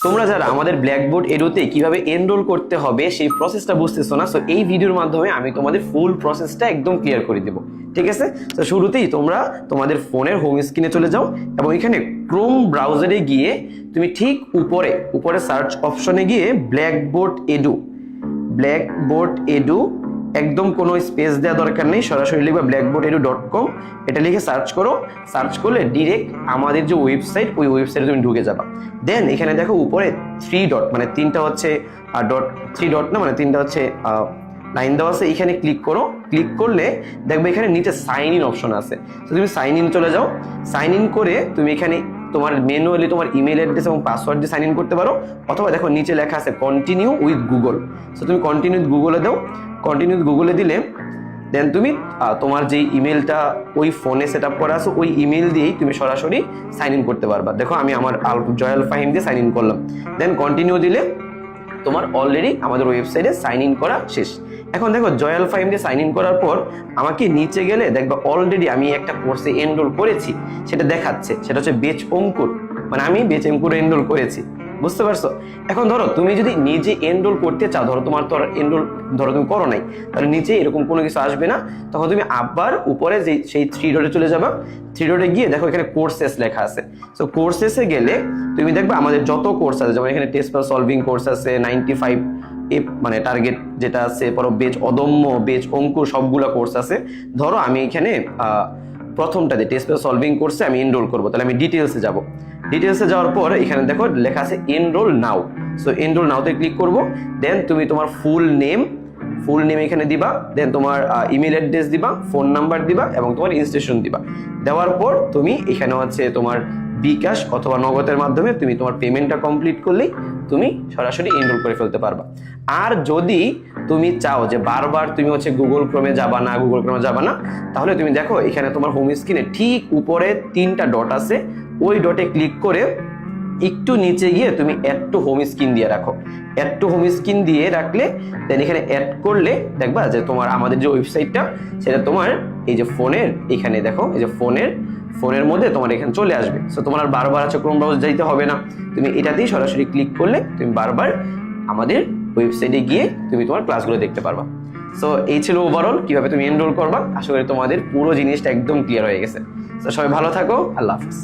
তোমরা যারা আমাদের ব্ল্যাকবোর্ড এডুতে কিভাবে এনরোল করতে হবে সেই প্রসেসটা বুঝতেছো না, সো এই ভিডিওর মাধ্যমে আমি তোমাদের ফুল প্রসেসটা একদম ক্লিয়ার করে দেব। ঠিক আছে, তো শুরুতেই তোমরা তোমাদের ফোনের হোম স্ক্রিনে চলে যাও এবং এখানে ক্রোম ব্রাউজারে গিয়ে তুমি ঠিক উপরে সার্চ অপশনে গিয়ে ব্ল্যাকবোর্ড এডু একদম কোনো স্পেস দেওয়া দরকার নেই, সরাসরি লিখবা blackboardedu.com, এটা লিখে সার্চ করো। সার্চ করলে ডিরেক্ট আমাদের যে ওয়েবসাইট, ওই ওয়েবসাইটে তুমি ঢুকে যাবা। দেন এখানে দেখো উপরে 3 ডট, মানে তিনটা হচ্ছে ডট, 3 ডট না, মানে তিনটা হচ্ছে লাইন দেওয়া আছে, এখানে ক্লিক করো। ক্লিক করলে দেখবে এখানে নিচে সাইন ইন অপশন আছে, তো তুমি সাইন ইন চলে যাও। সাইন ইন করে তুমি এখানে তোমার ম্যানুয়ালি তোমার ইমেল অ্যাড্রেস এবং পাসওয়ার্ড দিয়ে সাইন ইন করতে পারো, অথবা দেখো নিচে লেখা আছে কন্টিনিউ উইথ গুগল, সো তুমি কন্টিনিউ উইথ গুগলে দাও। কন্টিনিউ উইথ গুগলে দিলে দেন তুমি তোমার যে ইমেলটা ওই ফোনে সেট আপ করা আছে ওই ইমেল দিয়েই তুমি সরাসরি সাইন ইন করতে পারবা। দেখো আমি আমার জয়াল ফাহিম দিয়ে সাইন ইন করলাম, দেন কন্টিনিউ দিলে তোমার অলরেডি আমাদের ওয়েবসাইটে সাইন ইন করা শেষ। এখন দেখো জয়াল ফাহিম দিয়ে সাইন ইন করার পর আমাকে নিচে গেলে দেখবা অলরেডি আমি একটা কোর্সে এনরোল করেছি, সেটা দেখাচ্ছে, সেটা হচ্ছে বেচ অঙ্কুর, মানে আমি বেচ অঙ্কুরে এনরোল করেছি। বুঝতে পারছো? এখন ধরো তুমি যদি নিজে এনরোল করতে চাও, ধরো তোমার তো এনরোল ধরো তুমি করো নাই, তাহলে নিচে এরকম কোনো কিছু আসবে না, তখন তুমি আবার উপরে যে সেই 3 ডটে চলে যাবা। 3 ডটে গিয়ে দেখো এখানে কোর্সেস লেখা আছে, সো কোর্সেসে গেলে তুমি দেখবে আমাদের যত কোর্স আছে, যেমন এখানে টেস্ট পেপার সলভিং কোর্স আছে, 95 মানে টার্গেট যেটা আছে, পর বেচ অদম্য, বেচ অঙ্কুর, সবগুলা কোর্স আছে। ধরো আমি এখানে প্রথমটাতে টেস্ট পেপার সলভিং কোর্সে আমি এনরোল করবো, তাহলে আমি ডিটেলসে যাব। ডিটেলসে যাওয়ার পর এখানে দেখো লেখা আছে এনরোল নাও, সো এনরোল নাওতে ক্লিক করব। দেন তুমি তোমার ফুল নেম এখানে দিবা, দেন তোমার ইমেল অ্যাড্রেস দিবা, ফোন নাম্বার দিবা এবং তোমার ইনস্টিটিউশন দিবা। দেওয়ার পর তুমি এখানে হচ্ছে তোমার বিকাশ অথবা নগদের মাধ্যমে তুমি তোমার পেমেন্টটা কমপ্লিট করলেই তুমি সরাসরি এনরোল করে ফেলতে পারবা। আর যদি তুমি চাও যে বারবার তুমি হচ্ছে গুগল ক্রোমে যাবা না, তাহলে তুমি দেখো এখানে তোমার হোম স্ক্রিনে ঠিক উপরে 3টা ডট আছে, ওই ডটে ক্লিক করে একটু নিচে গিয়ে তুমি অ্যাড টু হোম স্ক্রিন দিয়ে রাখো। অ্যাড টু হোম স্ক্রিন দিয়ে রাখলে দেন এখানে অ্যাড করলে দেখবা যে তোমার আমাদের যে ওয়েবসাইটটা সেটা তোমার এই যে ফোনের এখানে দেখো, এই যে ফোনের মধ্যে তোমার এখানে চলে আসবে। সো তোমার আর বারবার আছে ক্রোম ব্রাউজার যাইতে হবে না, তুমি এটাতেই সরাসরি ক্লিক করলে তুমি বারবার আমাদের ওয়েবসাইটে গিয়ে তুমি তোমার ক্লাসগুলো দেখতে পারবা। সো এই ছিল ওভারঅল কিভাবে তুমি এনরোল করবা। আশা করি তোমাদের পুরো জিনিসটা একদম ক্লিয়ার হয়ে গেছে। তো সবাই ভালো থাকো, আল্লাহ হাফিজ।